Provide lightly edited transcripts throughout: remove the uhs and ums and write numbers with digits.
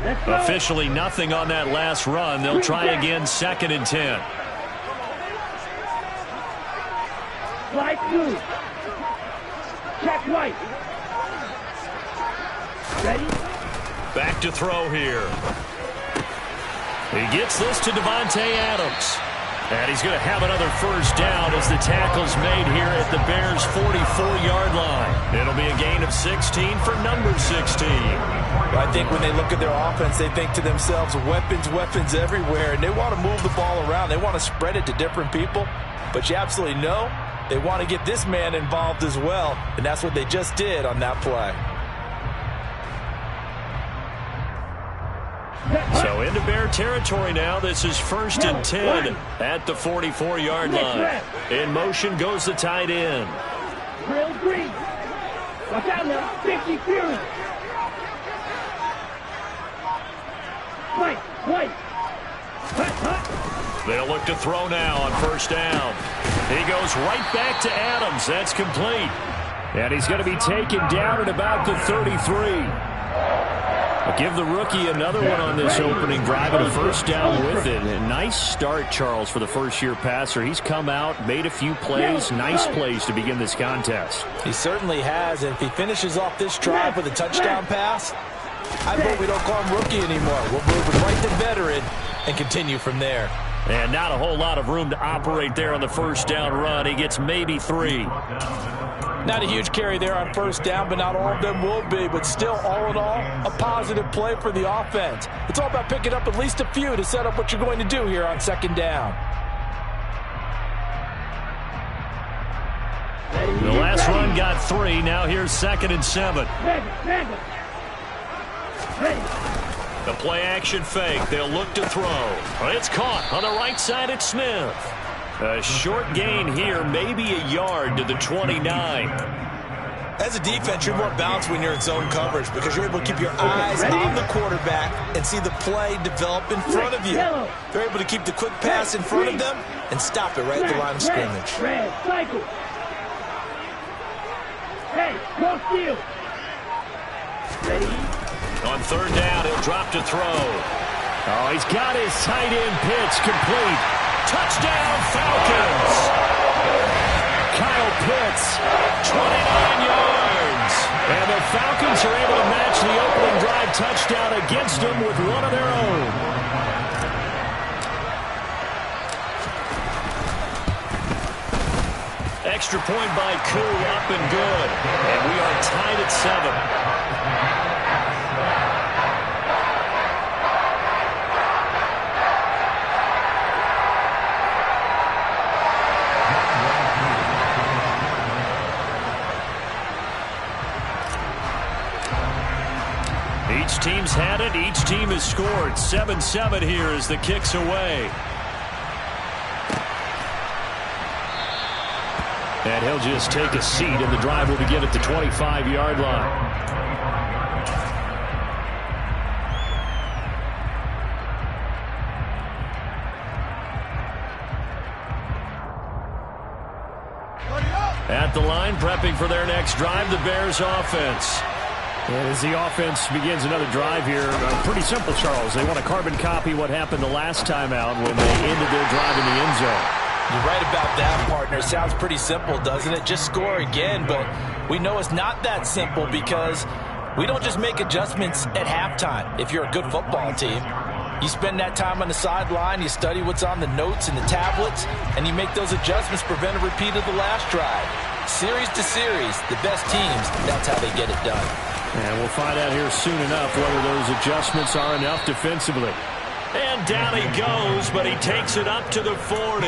Officially nothing on that last run. They'll try again 2nd and 10. Slide through. Check right. Ready? Back to throw here. He gets this to Davante Adams. And he's going to have another first down as the tackle's made here at the Bears' 44-yard line. It'll be a gain of 16 for number 16. I think when they look at their offense, they think to themselves, weapons, weapons everywhere, and they want to move the ball around. They want to spread it to different people. But you absolutely know they want to get this man involved as well, and that's what they just did on that play. So into Bear territory now. This is 1st and 10 at the 44-yard line. In motion goes the tight end. Real green. Watch out now. 50 Fury. White. They'll look to throw now on 1st down. He goes right back to Adams. That's complete. And he's going to be taken down at about the 33. Give the rookie another one on this opening drive and a first down with it. A nice start, Charles, for the first-year passer. He's come out, made a few plays, nice plays to begin this contest. He certainly has, and if he finishes off this drive with a touchdown pass, I vote we don't call him rookie anymore. We'll move him right to veteran and continue from there. And not a whole lot of room to operate there on the first down run. He gets maybe 3. Not a huge carry there on 1st down, but not all of them will be. But still, all in all, a positive play for the offense. It's all about picking up at least a few to set up what you're going to do here on 2nd down. The last run got 3. Now here's 2nd and 7. The play action fake. They'll look to throw. It's caught on the right side at Smith. A short gain here, maybe a yard to the 29. As a defense, you're more balanced when you're in zone coverage because you're able to keep your eyes on the quarterback and see the play develop in front of you. They're able to keep the quick pass in front of them and stop it right at the line of scrimmage. Cycle. Hey, go steal. Ready? On 3rd down, he'll drop to throw. Oh, he's got his tight end pitch complete. Touchdown, Falcons! Kyle Pitts, 29 yards. And the Falcons are able to match the opening drive touchdown against them with one of their own. Extra point by Koo, up and good. And we are tied at 7. Each team's had it. Each team has scored. 7-7 here as the kick's away. And he'll just take a seat, and the drive will begin at the 25-yard line. At the line, prepping for their next drive, the Bears offense. And as the offense begins another drive here, pretty simple, Charles. They want to carbon copy what happened the last time out when they ended their drive in the end zone. You're right about that, partner. Sounds pretty simple, doesn't it? Just score again, but we know it's not that simple because we don't just make adjustments at halftime. If you're a good football team, you spend that time on the sideline, you study what's on the notes and the tablets, and you make those adjustments, prevent a repeat of the last drive. Series to series, the best teams, that's how they get it done. And we'll find out here soon enough whether those adjustments are enough defensively. And down he goes, but he takes it up to the 40.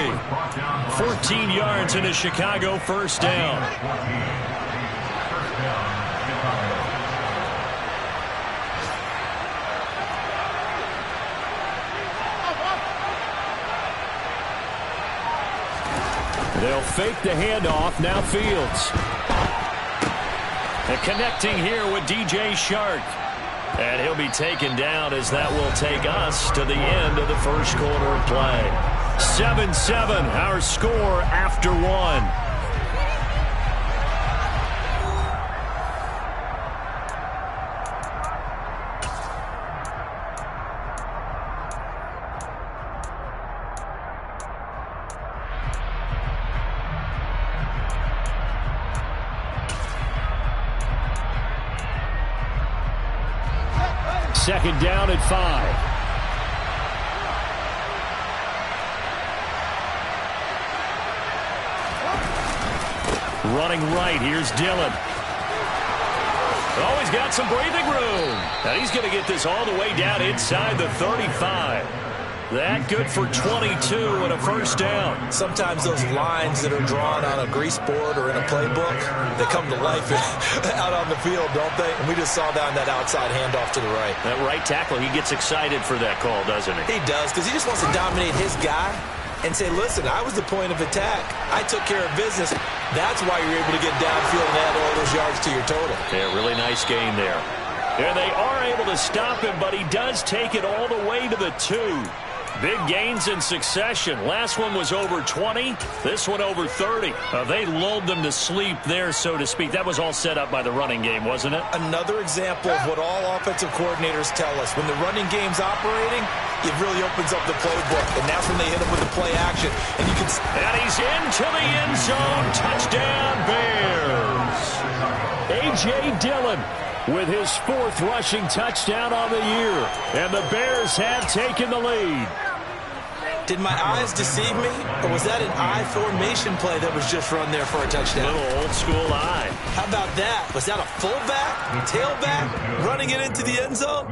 14 yards in a Chicago first down. They'll fake the handoff. Now Fields. And connecting here with DJ Shark. And he'll be taken down as that will take us to the end of the first quarter of play. 7-7, our score after one. second down at 5. Running right, here's Dillon. Oh, he's got some breathing room. And he's going to get this all the way down inside the 35. That good for 22 and a first down. Sometimes those lines that are drawn on a grease board or in a playbook, they come to life out on the field, don't they? And we just saw that on that outside handoff to the right. That right tackle, he gets excited for that call, doesn't he? He does, because he just wants to dominate his guy and say, listen, I was the point of attack. I took care of business. That's why you're able to get downfield and add all those yards to your total. Yeah, really nice game there. And they are able to stop him, but he does take it all the way to the 2. Big gains in succession. Last one was over 20. This one over 30. They lulled them to sleep there, so to speak. That was all set up by the running game, wasn't it? Another example of what all offensive coordinators tell us. When the running game's operating, it really opens up the playbook. And that's when they hit him with the play action. And you can. And he's into the end zone. Touchdown, Bears. A.J. Dillon with his 4th rushing touchdown on the year. And the Bears have taken the lead. Did my eyes deceive me? Or was that an I formation play that was just run there for a touchdown? Little old school I. How about that? Was that a fullback, tailback, running it into the end zone?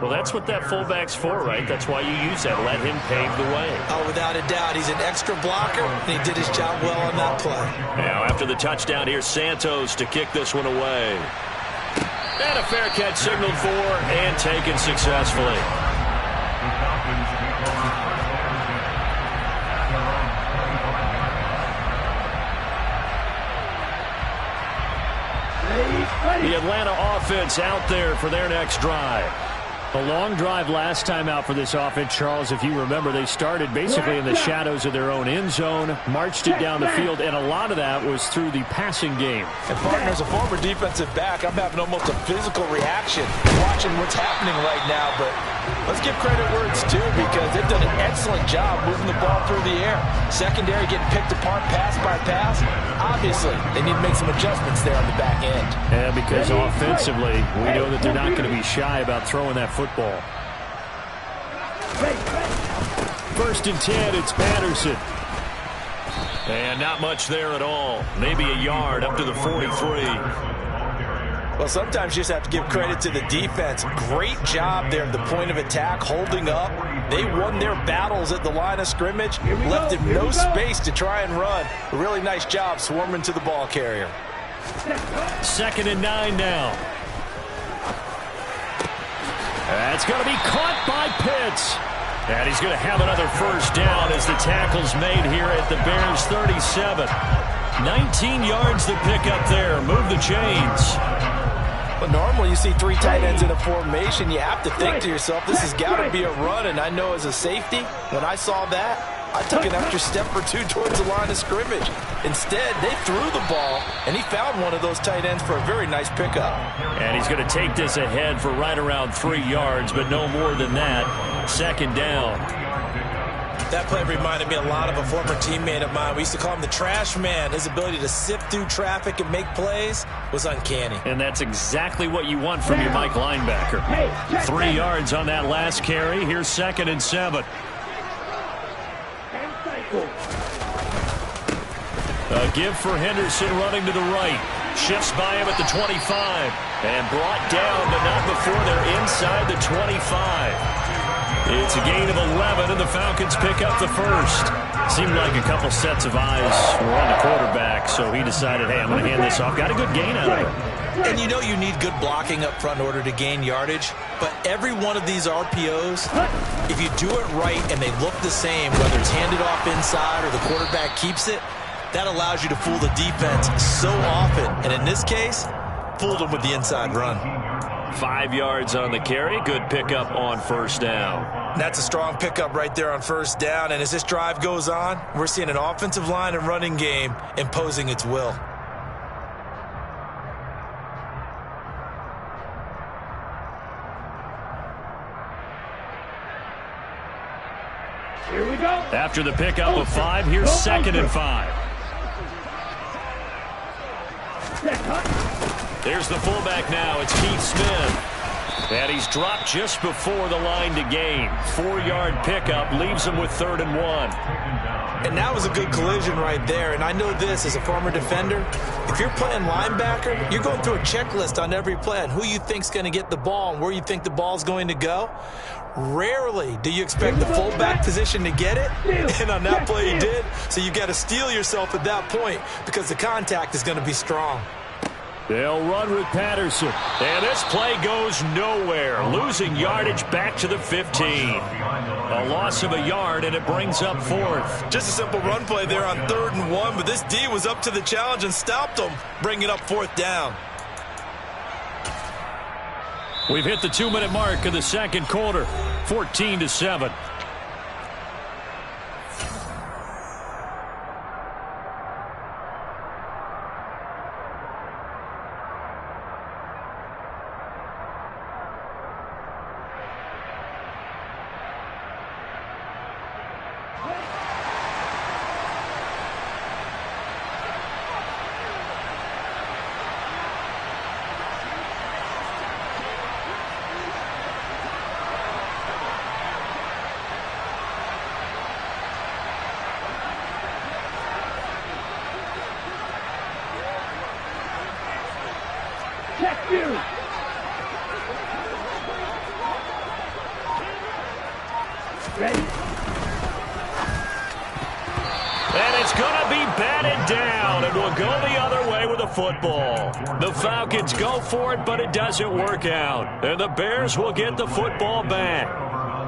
Well, that's what that fullback's for, right? That's why you use that. Let him pave the way. Oh, without a doubt. He's an extra blocker, and he did his job well on that play. Now, after the touchdown, here's Santos to kick this one away. And a fair catch signaled for and taken successfully. The Atlanta offense out there for their next drive. A long drive last time out for this offense, Charles. If you remember, they started basically in the shadows of their own end zone, marched it down the field, and a lot of that was through the passing game. And partner, as a former defensive back, I'm having almost a physical reaction watching what's happening right now. But let's give credit where it's due, because they've done an excellent job moving the ball through the air. Secondary getting picked apart pass by pass. Obviously, they need to make some adjustments there on the back end. Yeah, because offensively, we know that they're not going to be shy about throwing that football. 1st and 10, it's Patterson. And not much there at all. Maybe a yard up to the 43. Well, sometimes you just have to give credit to the defense. Great job there at the point of attack, holding up. They won their battles at the line of scrimmage, left him no space to try and run. A really nice job swarming to the ball carrier. 2nd and 9 now. That's going to be caught by Pitts. And he's going to have another first down as the tackle's made here at the Bears 37. 19 yards to pick up there. Move the chains. But normally you see 3 tight ends in a formation. You have to think to yourself, this has got to be a run. And I know as a safety, when I saw that, I took an extra step or 2 towards the line of scrimmage. Instead, they threw the ball, and he found one of those tight ends for a very nice pickup. And he's going to take this ahead for right around 3 yards, but no more than that. 2nd down. That play reminded me a lot of a former teammate of mine. We used to call him the trash man. His ability to sift through traffic and make plays was uncanny. And that's exactly what you want from your Mike linebacker. 3 yards on that last carry. Here's 2nd and 7. A give for Henderson running to the right. Shifts by him at the 25. And brought down, but not before they're inside the 25. It's a gain of 11, and the Falcons pick up the first. Seemed like a couple sets of eyes were on the quarterback, so he decided, hey, I'm going to hand this off. Got a good gain out of it. And you know you need good blocking up front in order to gain yardage, but every one of these RPOs, if you do it right and they look the same, whether it's handed off inside or the quarterback keeps it, that allows you to fool the defense so often. And in this case, fooled them with the inside run. 5 yards on the carry. Good pickup on first down. That's a strong pickup right there on first down. And as this drive goes on, we're seeing an offensive line and running game imposing its will. Here we go. After the pickup of 5, here's 2nd and 5. There's the fullback now. It's Keith Smith. And he's dropped just before the line to gain. 4-yard pickup leaves him with 3rd and 1. And that was a good collision right there. And I know this as a former defender. If you're playing linebacker, you're going through a checklist on every play on who you think's going to get the ball and where you think the ball's going to go. Rarely do you expect the fullback position to get it. And on that play he did. So you got to steel yourself at that point because the contact is going to be strong. They'll run with Patterson. And this play goes nowhere. Losing yardage back to the 15. A loss of a yard, and it brings up 4th. Just a simple run play there on 3rd and 1, but this D was up to the challenge and stopped them, bringing up 4th down. We've hit the 2-minute mark of the second quarter. 14-7. Check you. Ready? And it's going to be batted down, and we'll go the other way with the football. The Falcons go for it, but it doesn't work out. And the Bears will get the football back.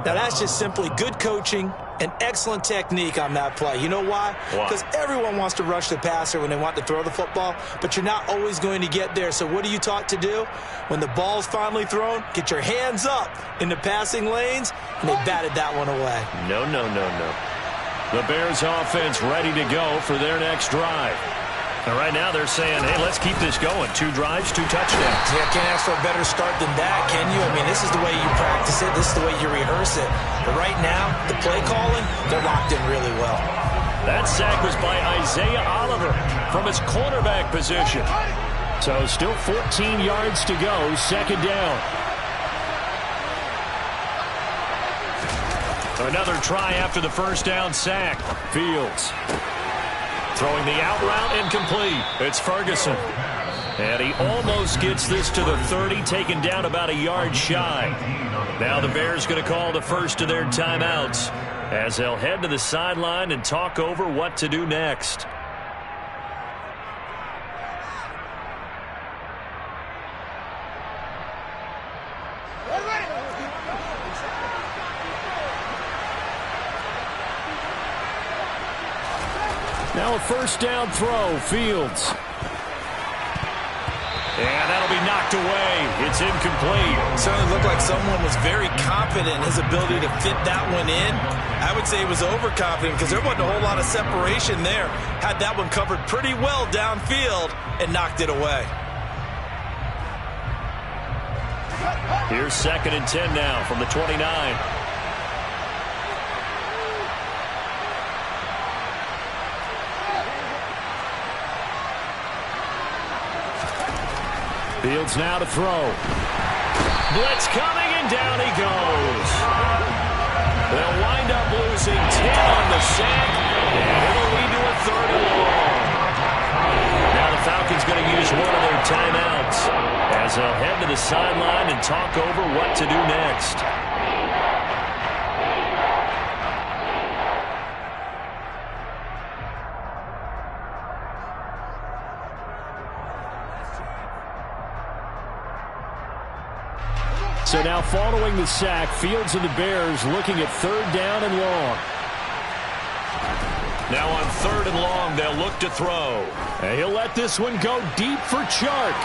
Now, that's just simply good coaching and excellent technique on that play. You know why? Because everyone wants to rush the passer when they want to throw the football, but you're not always going to get there. So what are you taught to do? When the ball's finally thrown, get your hands up in the passing lanes, and they batted that one away. No. The Bears offense ready to go for their next drive. And right now they're saying, hey, let's keep this going. 2 drives, 2 touchdowns. Yeah, can't ask for a better start than that, can you? I mean, this is the way you practice it. This is the way you rehearse it. But right now, the play calling, they're locked in really well. That sack was by Isaiah Oliver from his cornerback position. So still 14 yards to go, 2nd down. Another try after the 1st down sack. Fields throwing the out route, incomplete. It's Ferguson. And he almost gets this to the 30, taken down about a yard shy. Now the Bears going to call the first of their timeouts as they'll head to the sideline and talk over what to do next. Now a 1st down throw, Fields. And that'll be knocked away. It's incomplete. Certainly looked like someone was very confident in his ability to fit that one in. I would say he was overconfident because there wasn't a whole lot of separation there. Had that one covered pretty well downfield and knocked it away. Here's 2nd and 10 now from the 29. Fields now to throw. Blitz coming, and down he goes. They'll wind up losing 10 on the sack, and it'll lead to a 3rd and long. Now the Falcons going to use one of their timeouts as they'll head to the sideline and talk over what to do next. So now following the sack, Fields and the Bears looking at 3rd down and long. Now on 3rd and long, they'll look to throw. And he'll let this one go deep for Chark.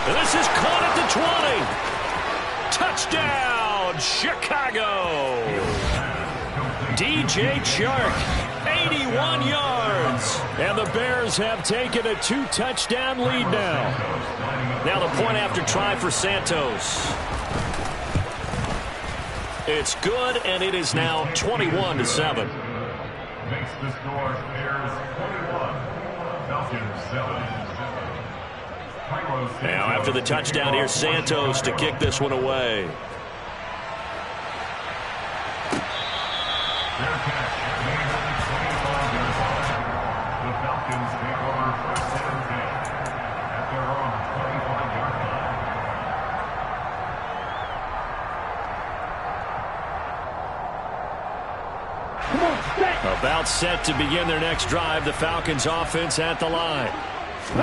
This is caught at the 20. Touchdown, Chicago. DJ Chark, 81 yards. And the Bears have taken a 2-touchdown lead now. Now the point after try for Santos. It's good, and it is now 21-7. Makes the score Bears 21, Falcons 7. Now after the touchdown, here's Santos to kick this one away. The Falcons take over first and 10 at their own 25-yard line. About set to begin their next drive. The Falcons offense at the line.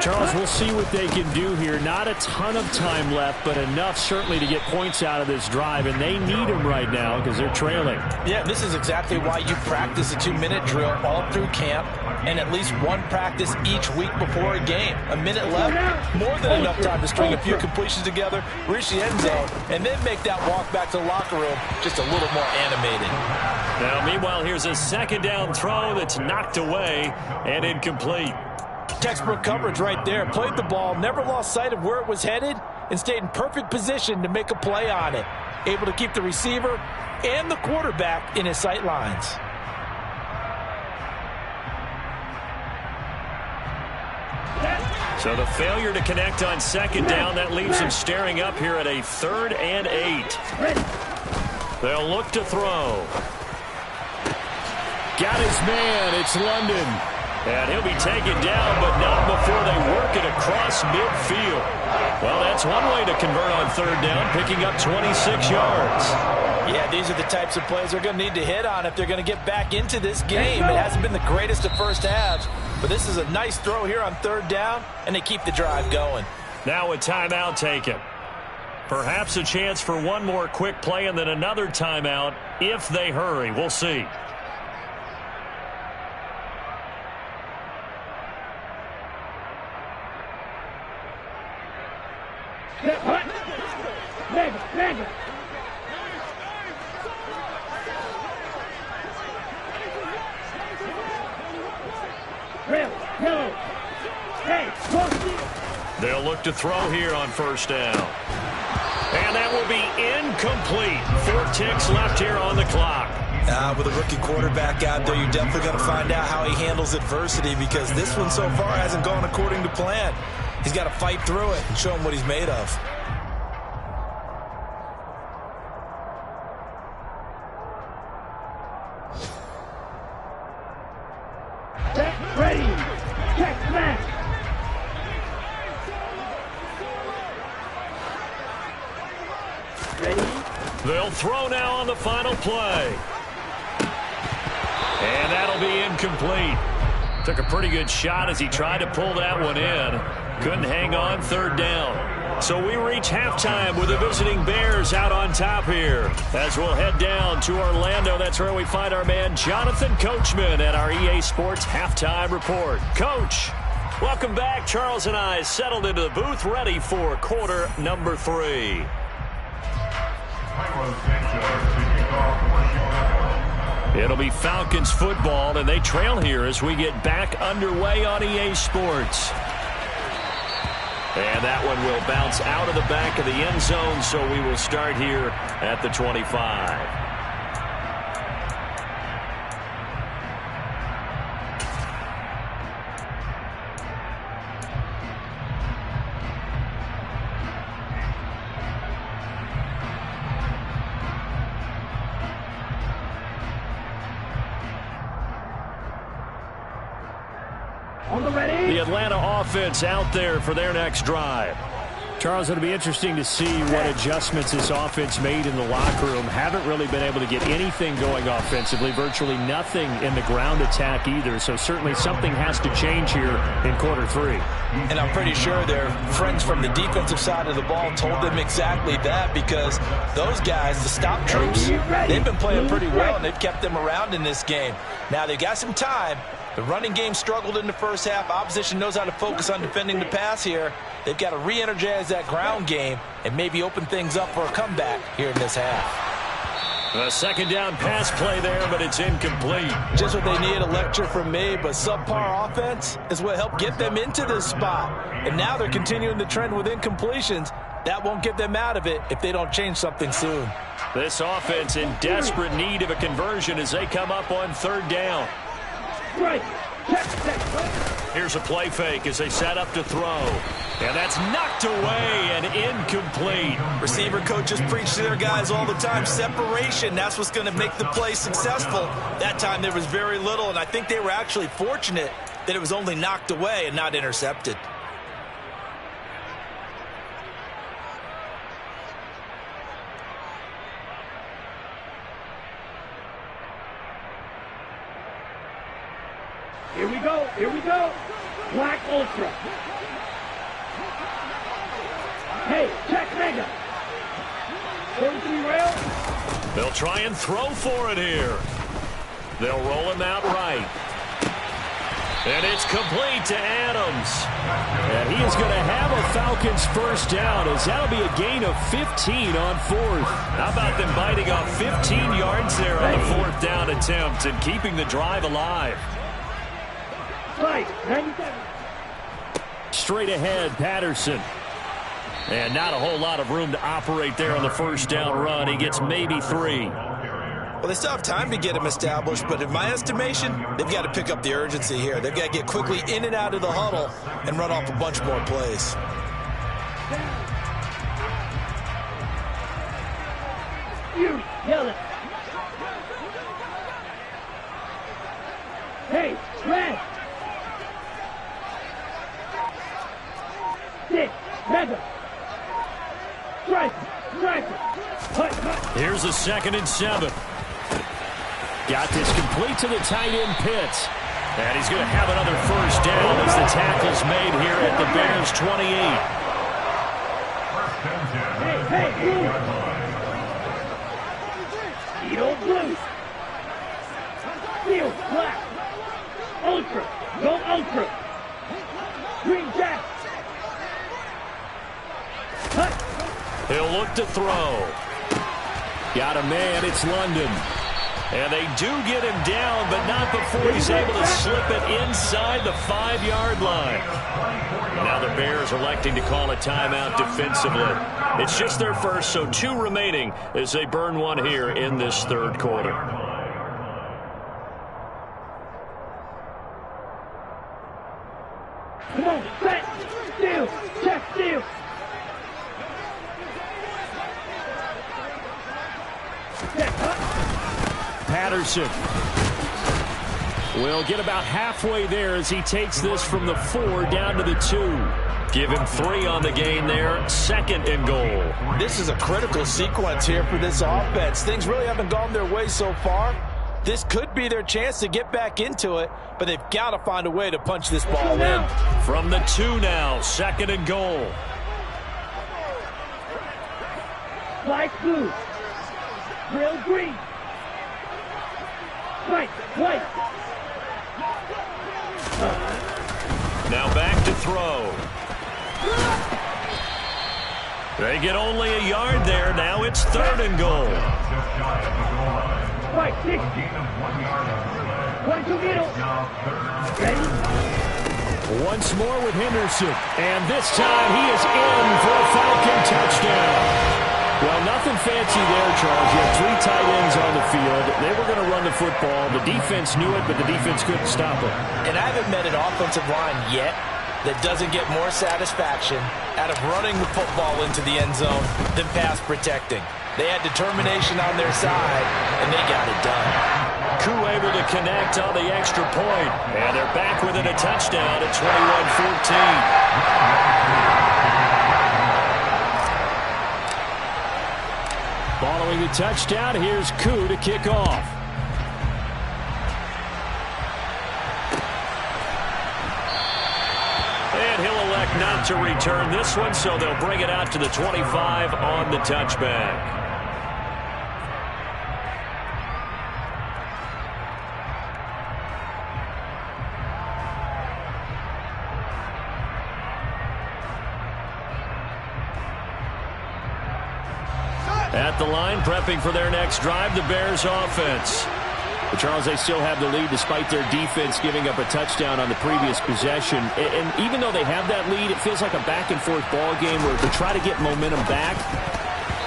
Charles, we'll see what they can do here. Not a ton of time left, but enough certainly to get points out of this drive, and they need them right now because they're trailing. Yeah, this is exactly why you practice a 2-minute drill all through camp and at least one practice each week before a game. A minute left, more than enough time to string a few completions together, reach the end zone, and then make that walk back to the locker room just a little more animated. Now, meanwhile, here's a second down throw that's knocked away and incomplete. Textbook coverage right there. Played the ball, never lost sight of where it was headed, and stayed in perfect position to make a play on it. Able to keep the receiver and the quarterback in his sight lines. So the failure to connect on second down, that leaves him staring up here at a 3rd and 8. They'll look to throw. Got his man. It's London. And he'll be taken down, but not before they work it across midfield. Well, that's one way to convert on 3rd down, picking up 26 yards. Yeah, these are the types of plays they're going to need to hit on if they're going to get back into this game. It hasn't been the greatest of first halves, but this is a nice throw here on 3rd down, and they keep the drive going. Now a timeout taken. Perhaps a chance for one more quick play and then another timeout if they hurry. We'll see. They'll look to throw here on 1st down. And that will be incomplete. 4 ticks left here on the clock. With a rookie quarterback out there, you're definitely going to find out how he handles adversity, because this one so far hasn't gone according to plan. He's got to fight through it and show him what he's made of. Ready. Check smash. Ready. They'll throw now on the final play. And that'll be incomplete. Took a pretty good shot as he tried to pull that one in. Couldn't hang on 3rd down. So we reach halftime with the visiting Bears out on top here. As we'll head down to Orlando, that's where we find our man Jonathan Coachman at our EA Sports Halftime Report. Coach, welcome back. Charles and I settled into the booth, ready for quarter number 3. It'll be Falcons football, and they trail here as we get back underway on EA Sports. And that one will bounce out of the back of the end zone, so we will start here at the 25. The Atlanta offense out there for their next drive. Charles, it'll be interesting to see what adjustments this offense made in the locker room. Haven't really been able to get anything going offensively, virtually nothing in the ground attack either. So certainly something has to change here in quarter 3. And I'm pretty sure their friends from the defensive side of the ball told them exactly that, because those guys, the stop troops, they've been playing pretty well, and they've kept them around in this game. Now they've got some time. The running game struggled in the first half. Opposition knows how to focus on defending the pass here. They've got to re-energize that ground game and maybe open things up for a comeback here in this half. A second down pass play there, but it's incomplete. Just what they need, a lecture from me, but subpar offense is what helped get them into this spot. And now they're continuing the trend with incompletions. That won't get them out of it if they don't change something soon. This offense in desperate need of a conversion as they come up on 3rd down. Right. Check. Here's a play fake as they set up to throw. And that's knocked away and incomplete. Receiver coaches preach to their guys all the time. Separation, that's what's going to make the play successful. That time there was very little, and I think they were actually fortunate that it was only knocked away and not intercepted. Here we go. Here we go. Black Ultra. Hey, check mega. 33 rail. They'll try and throw for it here. They'll roll him out right. And it's complete to Adams. And he is going to have a Falcons first down, as that'll be a gain of 15 on fourth. How about them biting off 15 yards there on the fourth down attempt and keeping the drive alive? Right, 97. Straight ahead, Patterson. And not a whole lot of room to operate there on the first down run. He gets maybe 3. Well, they still have time to get him established, but in my estimation, they've got to pick up the urgency here. They've got to get quickly in and out of the huddle and run off a bunch more plays. You yell it. Hey, red. 6, mega. Strike, strike. Here's a 2nd and 7. Got this complete to the tight end Pitts. And he's going to have another first down as the tackle's made here at the Bears 28. Hey, blue. Eagle blue. Steel black. Ultra. Go ultra. Green jack. He'll look to throw. Got a man. It's London. And they do get him down, but not before he's able to slip it inside the 5-yard line. Now the Bears electing to call a timeout defensively. It's just their first, so 2 remaining as they burn one here in this third quarter. Come on, set, steal, check, steal. Patterson will get about halfway there as he takes this from the 4 down to the 2. Give him 3 on the gain there. 2nd and goal. This is a critical sequence here for this offense. Things really haven't gone their way so far. This could be their chance to get back into it, but they've got to find a way to punch this ball in. From the 2 now, 2nd and goal. Light blue. Real green. White, white. Now back to throw. They get only a yard there. Now it's 3rd and goal. White, 60. 1 to middle. Ready? Once more with Henderson. And this time he is in for a Falcon touchdown. Well, nothing fancy there, Charles. You have 3 tight ends on the field. They were going to run the football. The defense knew it, but the defense couldn't stop it. And I haven't met an offensive line yet that doesn't get more satisfaction out of running the football into the end zone than pass protecting. They had determination on their side, and they got it done. Koo able to connect on the extra point. And they're back within a touchdown at 21-14. Following the touchdown, here's Koo to kick off. And he'll elect not to return this one, so they'll bring it out to the 25 on the touchback. At the line, prepping for their next drive, the Bears offense. But Charles, they still have the lead despite their defense giving up a touchdown on the previous possession. And even though they have that lead, it feels like a back-and-forth ball game where to try to get momentum back,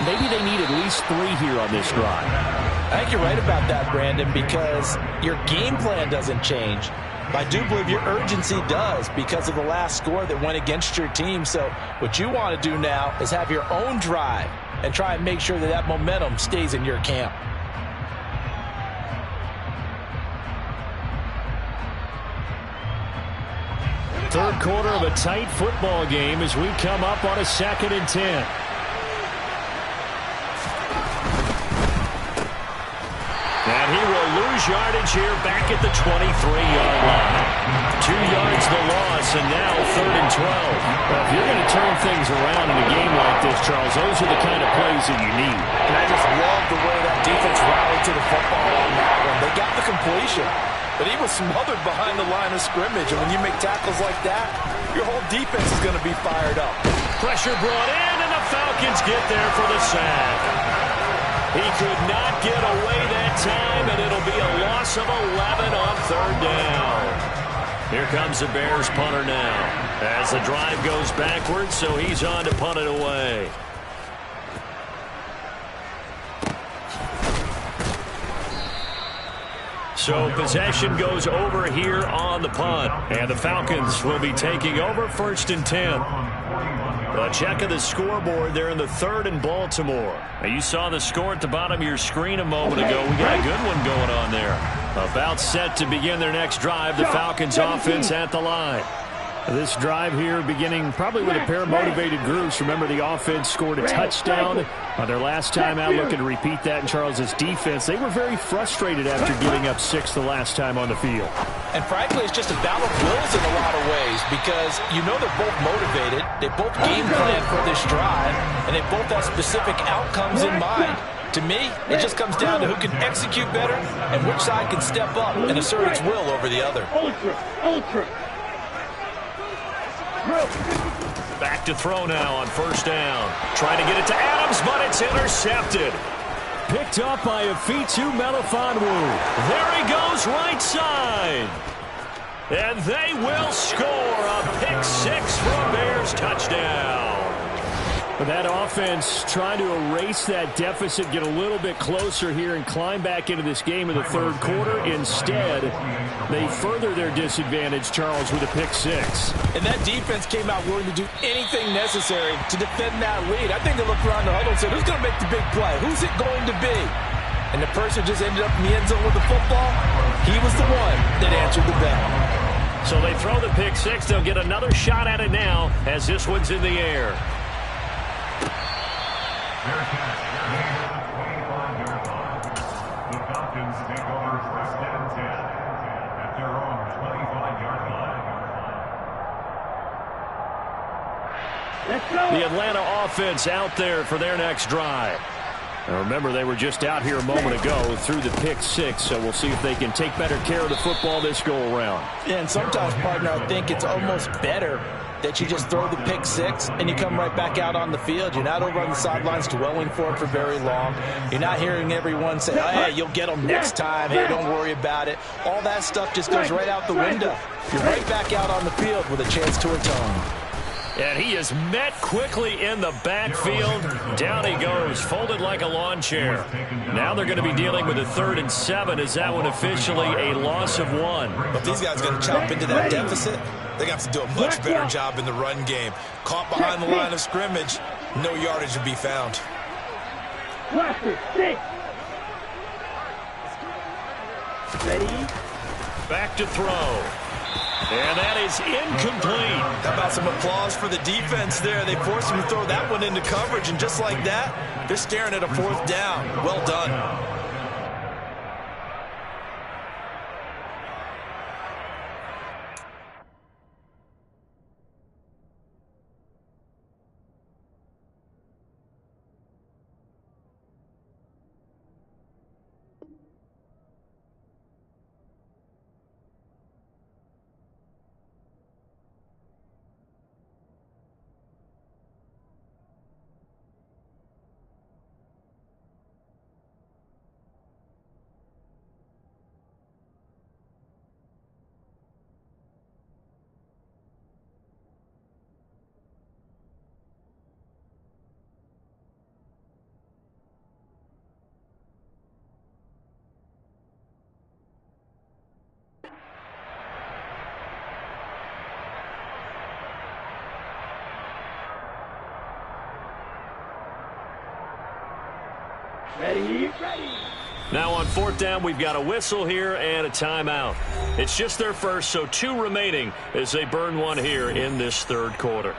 maybe they need at least 3 here on this drive. I think you're right about that, Brandon, because your game plan doesn't change. I do believe your urgency does because of the last score that went against your team. So what you want to do now is have your own drive and try and make sure that that momentum stays in your camp. Third quarter of a tight football game as we come up on a 2nd and 10. And he will lose yardage here back at the 23-yard line. 2 yards the loss, and now 3rd and 12. Well, if you're going to turn things around in a game like this, Charles, those are the kind of plays that you need. And I just love the way that defense rallied to the football on that one. They got the completion, but he was smothered behind the line of scrimmage. And when you make tackles like that, your whole defense is going to be fired up. Pressure brought in, and the Falcons get there for the sack. He could not get away that time, and it'll be a loss of 11 on 3rd down. Here comes the Bears punter now as the drive goes backwards, so he's on to punt it away. So possession goes over here on the punt, and the Falcons will be taking over 1st and 10. A check of the scoreboard there in the 3rd and Baltimore. Now, you saw the score at the bottom of your screen a moment ago. We got a good one going on there. About set to begin their next drive. The Falcons offense at the line. This drive here beginning probably with a pair of motivated groups. Remember, the offense scored a touchdown on their last time out. Looking to repeat that in Charles's defense. They were very frustrated after giving up 6 the last time on the field. And frankly, it's just a battle of wills in a lot of ways because you know they're both motivated. They both game plan for this drive, and they both have specific outcomes in mind. To me, it just comes down to who can execute better and which side can step up and assert its will over the other. Ultra. Back to throw now on 1st down. Trying to get it to Adams, but it's intercepted. Picked up by Afitu Melifonwu. There he goes, right side. And they will score a pick 6 for a Bears touchdown. But that offense trying to erase that deficit, get a little bit closer here and climb back into this game in the 3rd quarter. Instead, they further their disadvantage, Charles, with a pick 6. And that defense came out willing to do anything necessary to defend that lead. I think they looked around the huddle and said, who's going to make the big play? Who's it going to be? And the person just ended up in the end zone with the football. He was the one that answered the bell. So they throw the pick 6. They'll get another shot at it now as this one's in the air. The Falcons take over 1st and 10 at their own 25-yard line. Let's go. The Atlanta offense out there for their next drive. Now remember, they were just out here a moment ago through the pick 6, so we'll see if they can take better care of the football this go-around. Yeah, and sometimes, partner, I think it's almost better that you just throw the pick 6 and you come right back out on the field. You're not over on the sidelines dwelling for it for very long. You're not hearing everyone say, hey, you'll get them next time. Hey, don't worry about it. All that stuff just goes right out the window. You're right back out on the field with a chance to atone. And he is met quickly in the backfield. Down he goes, folded like a lawn chair. Now they're going to be dealing with a 3rd and 7. Is that one officially a loss of 1? But these guys are going to chop into that deficit. They got to do a much better job in the run game. Caught behind the line of scrimmage, no yardage to be found. Ready? Back to throw. And that is incomplete. How about some applause for the defense there? They forced him to throw that one into coverage, and just like that, they're staring at a 4th down. Well done. Ready, ready. Now on 4th down, we've got a whistle here and a timeout. It's just their first, so 2 remaining as they burn one here in this 3rd quarter.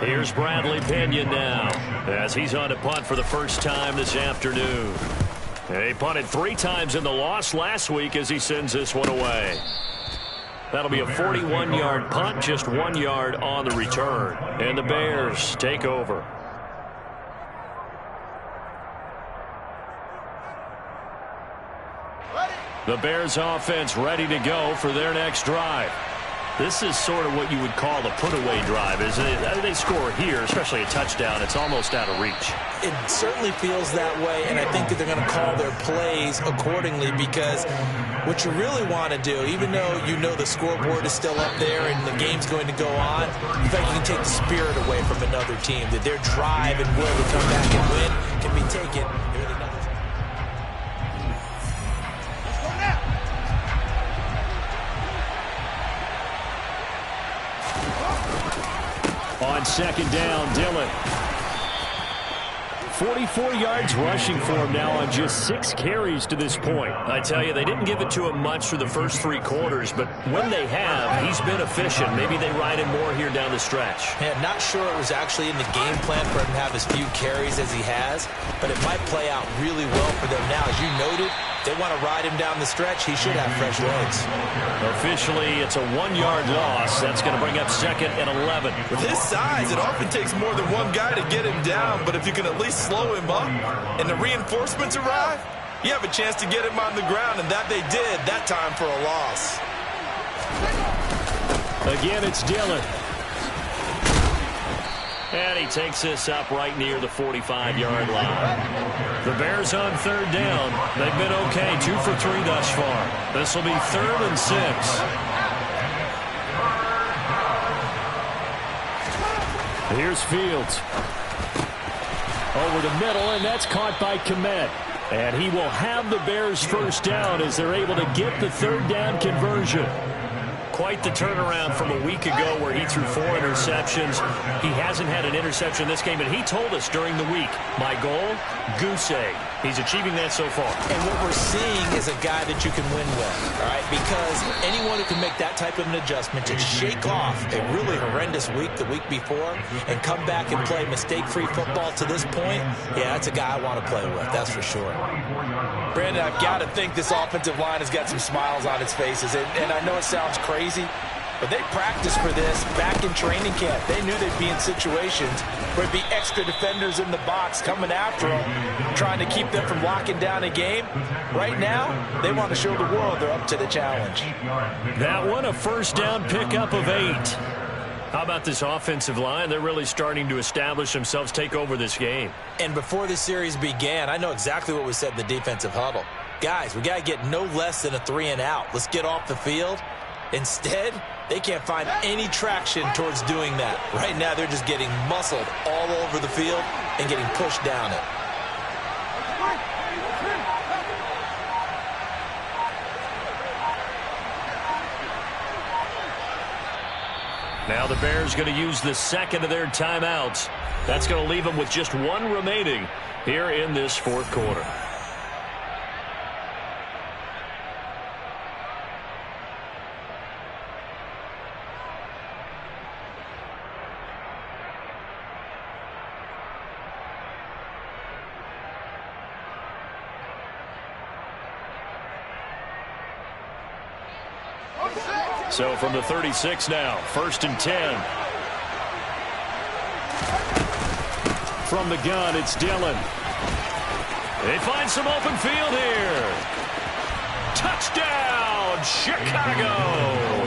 Here's Bradley Pinion now as he's on to punt for the first time this afternoon. He punted 3 times in the loss last week as he sends this one away. That'll be a 41-yard punt, just 1 yard on the return. And the Bears take over. The Bears offense ready to go for their next drive. This is sort of what you would call the put-away drive, isn't it? They score here, especially a touchdown. It's almost out of reach. It certainly feels that way, and I think that they're going to call their plays accordingly because what you really want to do, even though you know the scoreboard is still up there and the game's going to go on, in fact, you can take the spirit away from another team, that their drive and will to come back and win can be taken. On 2nd down, Dillon. 44 yards rushing for him now on just 6 carries to this point. I tell you, they didn't give it to him much for the first 3 quarters, but when they have, he's been efficient. Maybe they ride him more here down the stretch. Yeah, not sure it was actually in the game plan for him to have as few carries as he has, but it might play out really well for them now. As you noted, they want to ride him down the stretch. He should have fresh legs. Officially, it's a 1-yard loss. That's going to bring up 2nd and 11. With his size, it often takes more than one guy to get him down, but if you can at least slow him up and the reinforcements arrive, you have a chance to get him on the ground, and that they did that time for a loss. Again, it's Dillon. And he takes this up right near the 45-yard line. The Bears on 3rd down. They've been okay, 2 for 3 thus far. This will be 3rd and 6. Here's Fields. Over the middle, and that's caught by Kmet. And he will have the Bears first down as they're able to get the 3rd down conversion. Quite the turnaround from a week ago where he threw 4 interceptions. He hasn't had an interception this game, and he told us during the week, my goal, goose egg. He's achieving that so far. And what we're seeing is a guy that you can win with, all right? Because anyone who can make that type of an adjustment to shake off a really horrendous week the week before and come back and play mistake-free football to this point, yeah, that's a guy I want to play with, that's for sure. Brandon, I've got to think this offensive line has got some smiles on its faces, and I know it sounds crazy, but they practiced for this back in training camp. They knew they'd be in situations where it'd be extra defenders in the box coming after them, trying to keep them from locking down a game. Right now, they want to show the world they're up to the challenge. That one, a first down pickup of 8. How about this offensive line? They're really starting to establish themselves, take over this game. And before the series began, I know exactly what we said in the defensive huddle. Guys, we got to get no less than a 3-and-out. Let's get off the field. Instead, they can't find any traction towards doing that. Right now, they're just getting muscled all over the field and getting pushed down it. Now the Bears going to use the 2nd of their timeouts. That's going to leave them with just 1 remaining here in this 4th quarter. So from the 36 now, 1st and 10. From the gun, it's Dillon. They find some open field here. Touchdown, Chicago!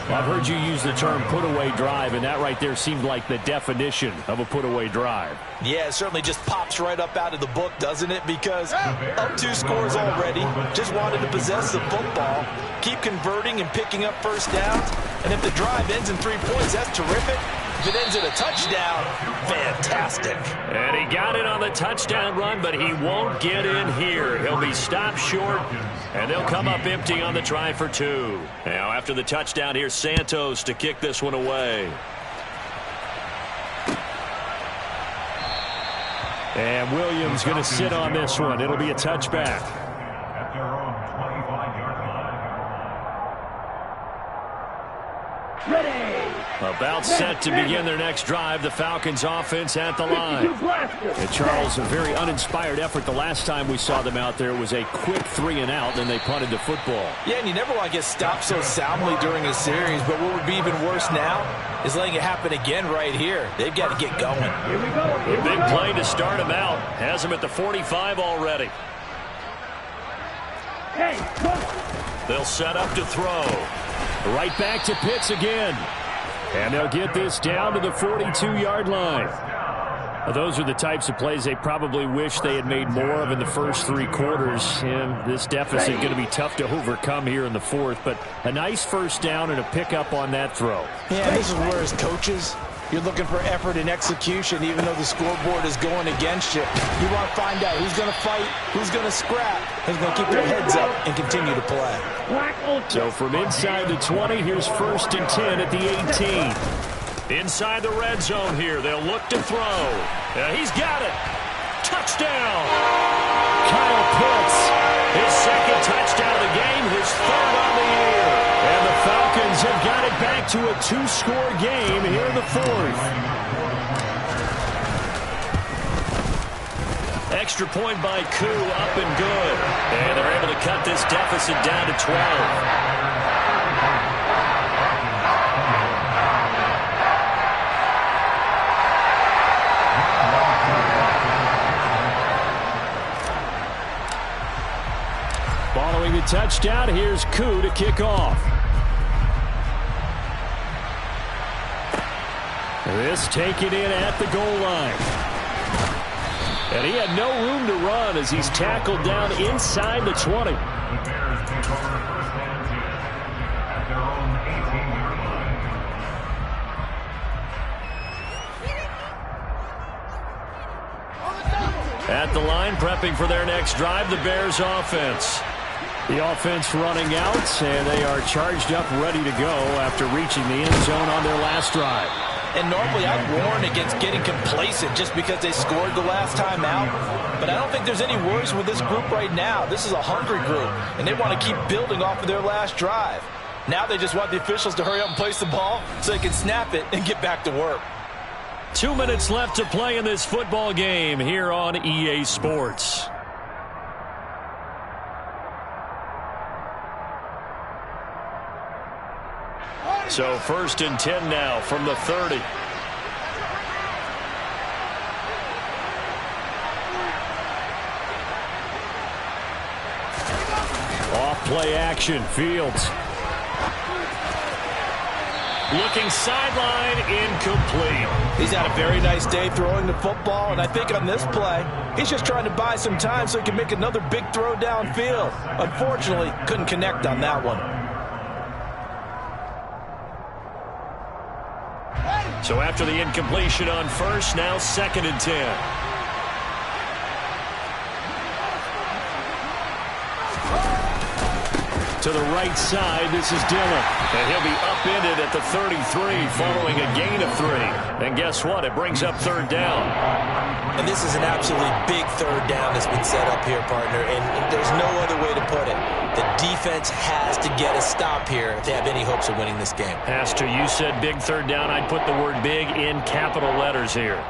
I've heard you use the term put-away drive, and that right there seemed like the definition of a put-away drive. Yeah, it certainly just pops right up out of the book, doesn't it? Because up 2 scores already, just wanted to possess the football, keep converting and picking up first downs, and if the drive ends in 3 points, that's terrific. If it ends in a touchdown, fantastic. And he got it on the touchdown run, but he won't get in here. He'll be stopped short, and they'll come up empty on the try for 2. Now, after the touchdown, here's Santos to kick this one away. And Williams going to sit on this one. It'll be a touchback. At their own 25-yard line. Ready. About set to begin their next drive. The Falcons offense at the line. And Charles, a very uninspired effort the last time we saw them out there. It was a quick 3-and-out, then they punted the football. Yeah, and you never want to get stopped so soundly during a series, but what would be even worse now is letting it happen again right here. They've got to get going. Here we go. A big play to start him out. Has him at the 45 already. Hey, come. They'll set up to throw. Right back to Pitts again. And they'll get this down to the 42-yard line. Those are the types of plays they probably wish they had made more of in the first 3 quarters. And this deficit going to be tough to overcome here in the 4th. But a nice first down and a pickup on that throw. Yeah, this is where as coaches, you're looking for effort and execution, even though the scoreboard is going against you. You want to find out who's going to fight, who's going to scrap, who's going to keep their heads up and continue to play. So from inside the 20, here's 1st and 10 at the 18. Inside the red zone here, they'll look to throw. He's got it. Touchdown. Kyle Pitts, his 2nd touchdown of the game, his 3rd on the year. And the Falcons have got it back to a 2-score game here in the 4th. Extra point by Koo, up and good. And they're able to cut this deficit down to 12. Following the touchdown, here's Koo to kick off. This taken in at the goal line. And he had no room to run as he's tackled down inside the 20. The Bears take over 1st and 10 at their own 18-yard line. At the line, prepping for their next drive, the Bears offense. The offense running out, and they are charged up, ready to go after reaching the end zone on their last drive. And normally I'd warn against getting complacent just because they scored the last time out. But I don't think there's any worries with this group right now. This is a hungry group, and they want to keep building off of their last drive. Now they just want the officials to hurry up and place the ball so they can snap it and get back to work. 2 minutes left to play in this football game here on EA Sports. So 1st and 10 now from the 30. Off play action, Fields. Looking sideline, incomplete. He's had a very nice day throwing the football, and I think on this play, he's just trying to buy some time so he can make another big throw downfield. Unfortunately, couldn't connect on that one. So after the incompletion on 1st, now 2nd and 10. To the right side, this is Dillon. And he'll be upended at the 33 following a gain of 3. And guess what? It brings up 3rd down. And this is an absolutely big 3rd down that's been set up here, partner. And there's no other way to put it. The defense has to get a stop here if they have any hopes of winning this game. Has to. You said big 3rd down. I'd put the word big in capital letters here.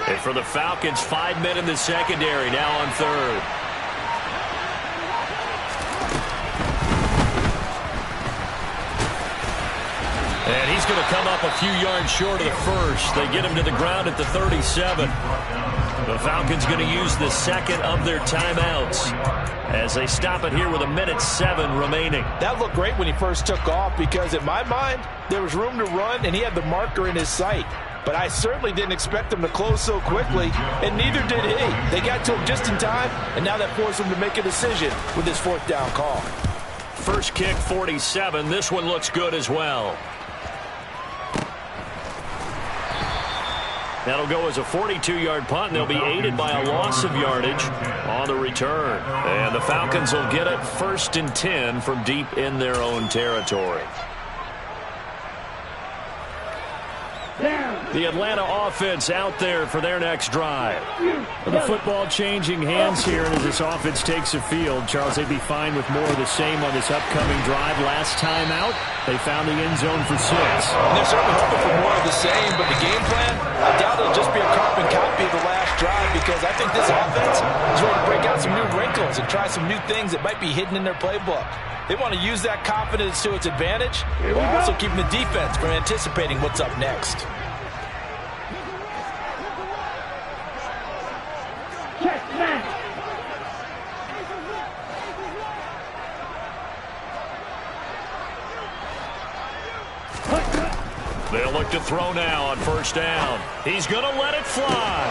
And for the Falcons, 5 men in the secondary now on 3rd. And he's going to come up a few yards short of the 1st. They get him to the ground at the 37. The Falcons going to use the 2nd of their timeouts as they stop it here with 1:07 remaining. That looked great when he first took off because in my mind, there was room to run and he had the marker in his sight. But I certainly didn't expect him to close so quickly, and neither did he. They got to him just in time, and now that forced him to make a decision with his 4th down call. First kick, 47. This one looks good as well. That'll go as a 42-yard punt, and they'll be aided by a loss of yardage on the return. And the Falcons will get it 1st and 10 from deep in their own territory. The Atlanta offense out there for their next drive. The football changing hands here, and as this offense takes the field, Charles, they'd be fine with more of the same on this upcoming drive. Last time out, they found the end zone for 6. And they're certainly hoping for more of the same, but the game plan, I doubt it'll just be a carbon copy of the last drive, because I think this offense is ready to break out some new wrinkles and try some new things that might be hidden in their playbook. They want to use that confidence to its advantage, while also keeping the defense from anticipating what's up next. They'll look to throw now on 1st down. He's going to let it fly.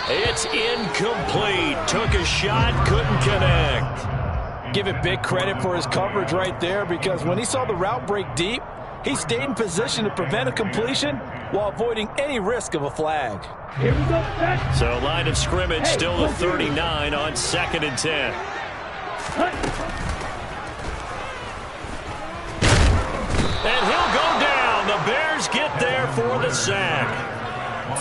It's incomplete. Took a shot, couldn't connect. Give it big credit for his coverage right there, because when he saw the route break deep, he stayed in position to prevent a completion while avoiding any risk of a flag. Here we go, so line of scrimmage still to 39 on 2nd and 10. And he'll go down. The Bears get there for the sack.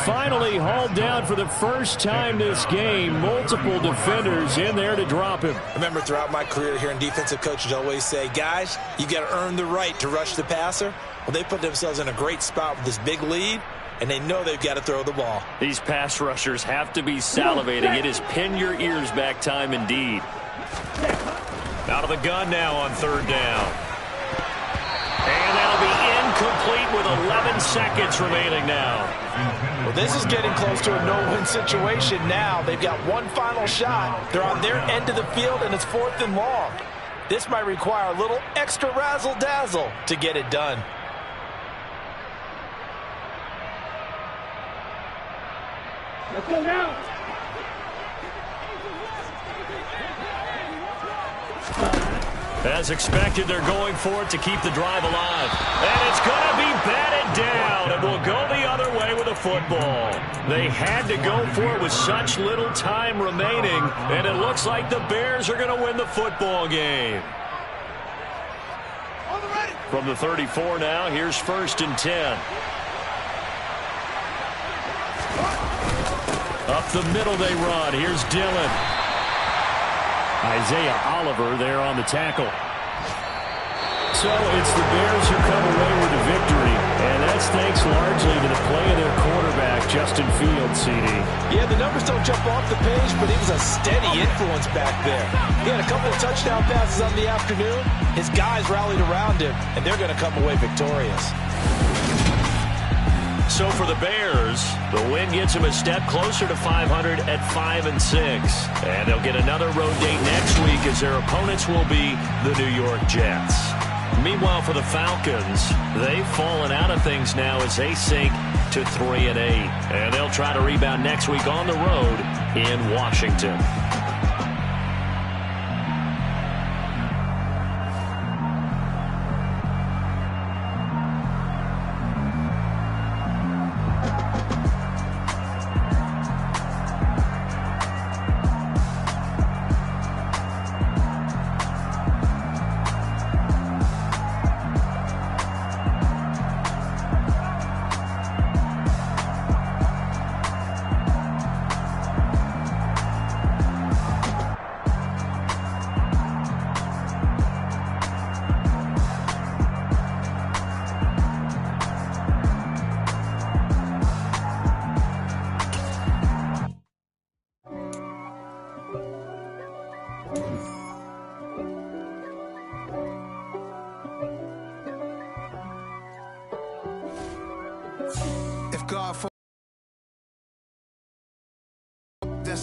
Finally hauled down for the first time this game. Multiple defenders in there to drop him. I remember throughout my career hearing defensive coaches always say, guys, you got to earn the right to rush the passer. Well, they put themselves in a great spot with this big lead, and they know they've got to throw the ball. These pass rushers have to be salivating. It is pin your ears back time indeed. Out of the gun now on 3rd down. And that'll be incomplete with 11 seconds remaining now. Well, this is getting close to a no-win situation now. They've got one final shot. They're on their end of the field, and it's 4th and long. This might require a little extra razzle-dazzle to get it done. Let's go now. As expected, they're going for it to keep the drive alive. And it's going to be batted down, and will go the other way with a football. They had to go for it with such little time remaining, and it looks like the Bears are going to win the football game. From the 34 now, here's 1st and 10. Up the middle they run. Here's Dillon. Isaiah Oliver there on the tackle. So it's the Bears who come away with the victory, and that's thanks largely to the play of their quarterback, Justin Fields, CD. Yeah, the numbers don't jump off the page, but he was a steady influence back there. He had a couple of touchdown passes on the afternoon. His guys rallied around him, and they're going to come away victorious. So for the Bears, the win gets them a step closer to 500 at 5-6. And they'll get another road date next week as their opponents will be the New York Jets. Meanwhile, for the Falcons, they've fallen out of things now as they sink to 3-8. And they'll try to rebound next week on the road in Washington.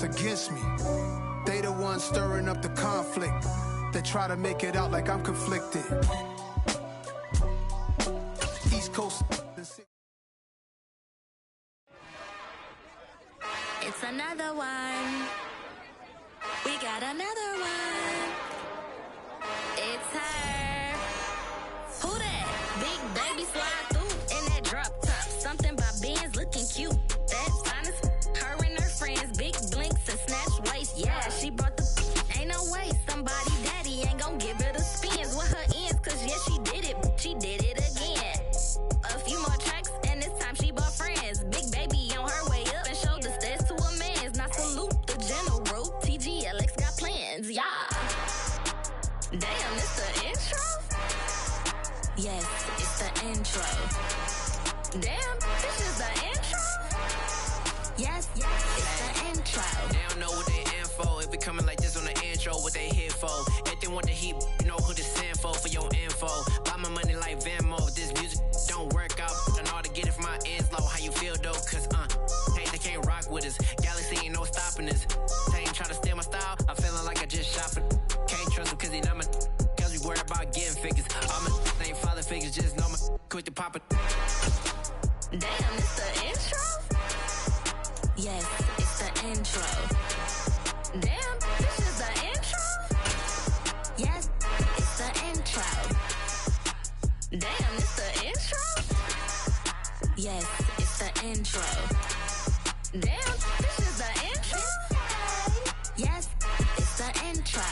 Against me, they the ones stirring up the conflict. They try to make it out like I'm conflicted. East Coast. It's another one. We got another one. It's her. Who that? Big baby slide through in that drop top. Something by Benz looking cute. Yes, it's the intro. Damn, this is the intro? Yes, it's the intro. They don't know what they in for. If it coming like this on the intro, what they here for? If they want the heat, you know who to send for your info. Buy my money like Venmo. If this music don't work out, I know how to get it from my ends low. How you feel though? Cause hey, they can't rock with us. Galaxy ain't no stopping us. They ain't try to steal my style. I'm feeling like I just shot it. Can't trust them cause they not my cause we worried about getting figures. All my ain't father figures, just know my quick to pop it. Damn, it's the intro? Yes, it's the intro. Damn, this is the intro? Yes, it's the intro. Damn, it's the intro? Yes, it's the intro. Damn, this is the intro? Yes, it's the intro.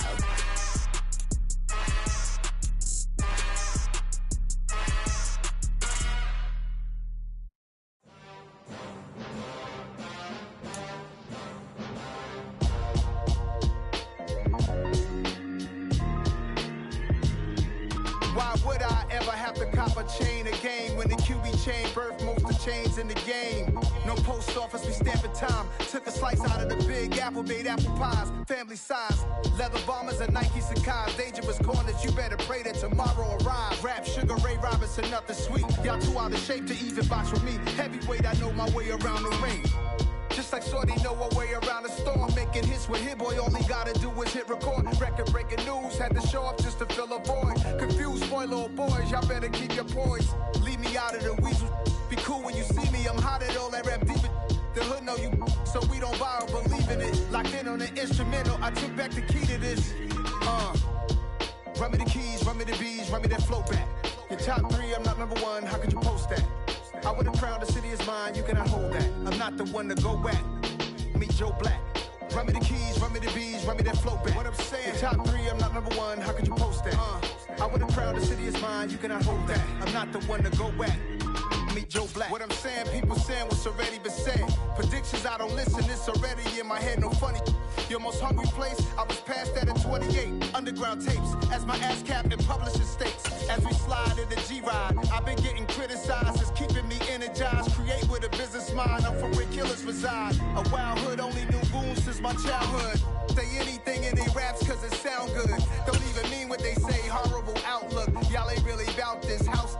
Why would I ever have to cop a chain again when the QB chain birthed most of chains in the game? No post office, we stamping time. Took a slice out of the big apple, made apple pies, family size. Leather bombers and Nike Sacai's. Dangerous corners, you better pray that tomorrow arrive. Rap, Sugar Ray Robinson, nothing sweet. Y'all too out of shape to even box with me. Heavyweight, I know my way around the ring. Just like Shorty know her way around the storm. Making hits with Hit Boy, all he gotta do is hit record. Record breaking news, had to show up just to fill a void. Confused boy, little boys, y'all better keep your poise. Leave me out of the weasel. Be cool when you see me, I'm hot at all that rap deep. The hood know you, so we don't borrow, believe in it. Locked in on the instrumental, I took back the key to this. Run me the keys, run me the bees, run me that flow back. Your top 3, I'm not number 1, how could you post that? I would've crowned the city is mine, you cannot hold that. I'm not the one to go back. Meet Joe Black. Run me the keys, run me the bees, run me that flow back. What I'm saying, your top 3, I'm not number 1, how could you post that? I would've crowned the city is mine, you cannot hold that. I'm not the one to go back. Meet Joe Black. What I'm saying, people saying what's already been said. Predictions, I don't listen, it's already in my head, no funny. Your most hungry place, I was past that at 28. Underground tapes, as my ass capped in publishing states. As we slide in the G-Ride, I've been getting criticized, it's keeping me energized. Create with a business mind, I'm from where killers reside. A wild hood, only knew goons since my childhood. Say anything in they raps cause it sound good. Don't even mean what they say, horrible outlook. Y'all ain't really about this house.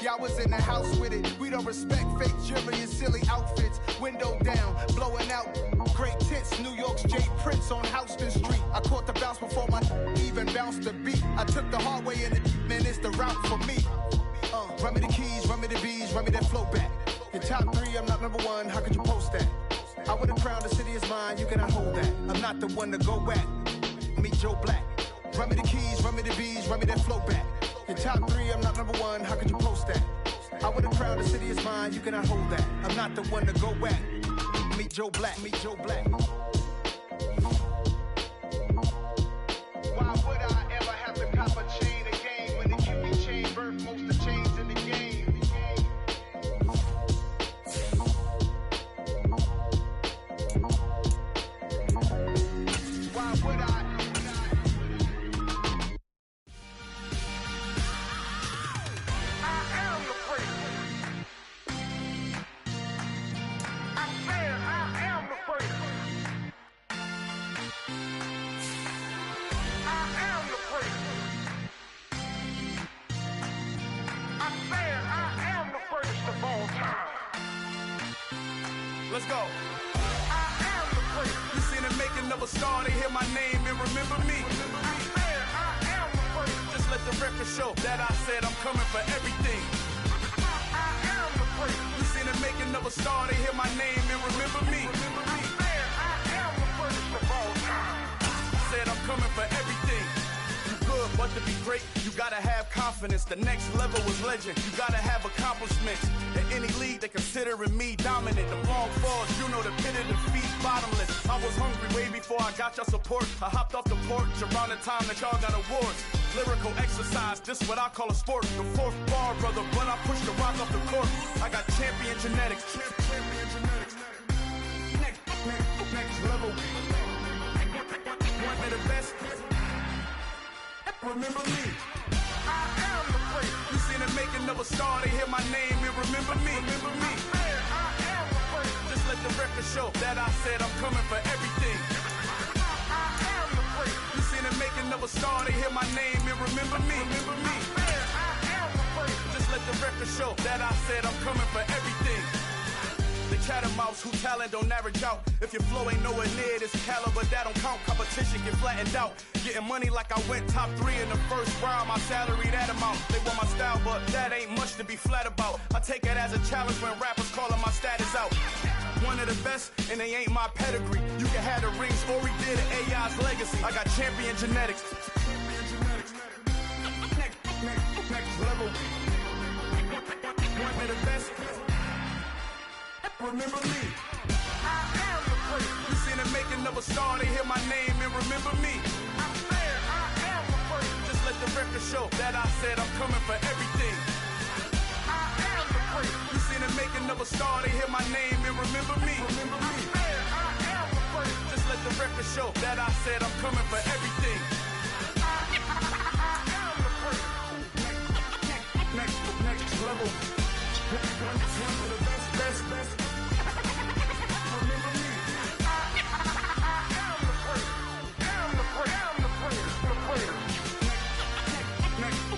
Y'all was in the house with it. We don't respect fake jewelry and silly outfits. Window down, blowing out great tits. New York's J. Prince on Houston Street. I caught the bounce before my even bounced the beat. I took the hard way and man, it's the route for me. Run me the keys, run me the bees, run me that flow back. Your top 3, I'm not number 1, how could you post that? I would've crowned the city is mine, you cannot hold that. I'm not the one to go back. Meet Joe Black. Run me the keys, run me the bees, run me that flow back. Your top 3, I'm not number 1, how could you post that? I would've crowned the city is mine, you cannot hold that. I'm not the one to go back. Meet Joe Black, meet Joe Black. Why would I ever have to cop a chain again when the QB chain birthed most of chains in the game? Why would I? Let's go. I am the first. You seen the making of a star, they hear my name and remember me. I am the first. Just let the record show that I said I'm coming for everything. I am the first. You seen the making of a star, they hear my name and remember me. I am the first of all time. Said I'm coming for everything. Good, but to be great, you gotta have confidence. The next level was legend. You gotta have accomplishments. In any league, they considering me dominant. The wrong falls, you know the pit of defeat, bottomless. I was hungry way before I got your support. I hopped off the porch around the time that y'all got awards. Lyrical exercise, this what I call a sport. The fourth bar, brother, when I push the rock off the court. I got champion genetics. Champion genetics. Next level. One of the best. Remember me. I am the first. You seen the star, they hear my name and remember me. I am the first. Just let the record show that I said I'm coming for everything. I am the first. You seen the making of a star, they hear my name and remember me. I am the first. Just let the record show that I said I'm coming for everything. The catamounts who talent don't average out. If your flow ain't nowhere near this caliber, that don't count. Competition get flattened out. Getting money like I went top 3 in the first round. My salary that amount. They want my style, but that ain't much to be flat about. I take it as a challenge when rappers calling my status out. One of the best, and they ain't my pedigree. You can have the rings, Ori did an AI's legacy. I got champion genetics. Next level. One of the best. Remember me. I am the first. You seen the making of a star, they hear my name and remember me. I am the first. Just let the record show that I said I'm coming for everything. I am the first. You seen the making of a star, they hear my name and remember me. I am the first. Just let the record show that I said I'm coming for everything. I am the first. Next level. One of the best.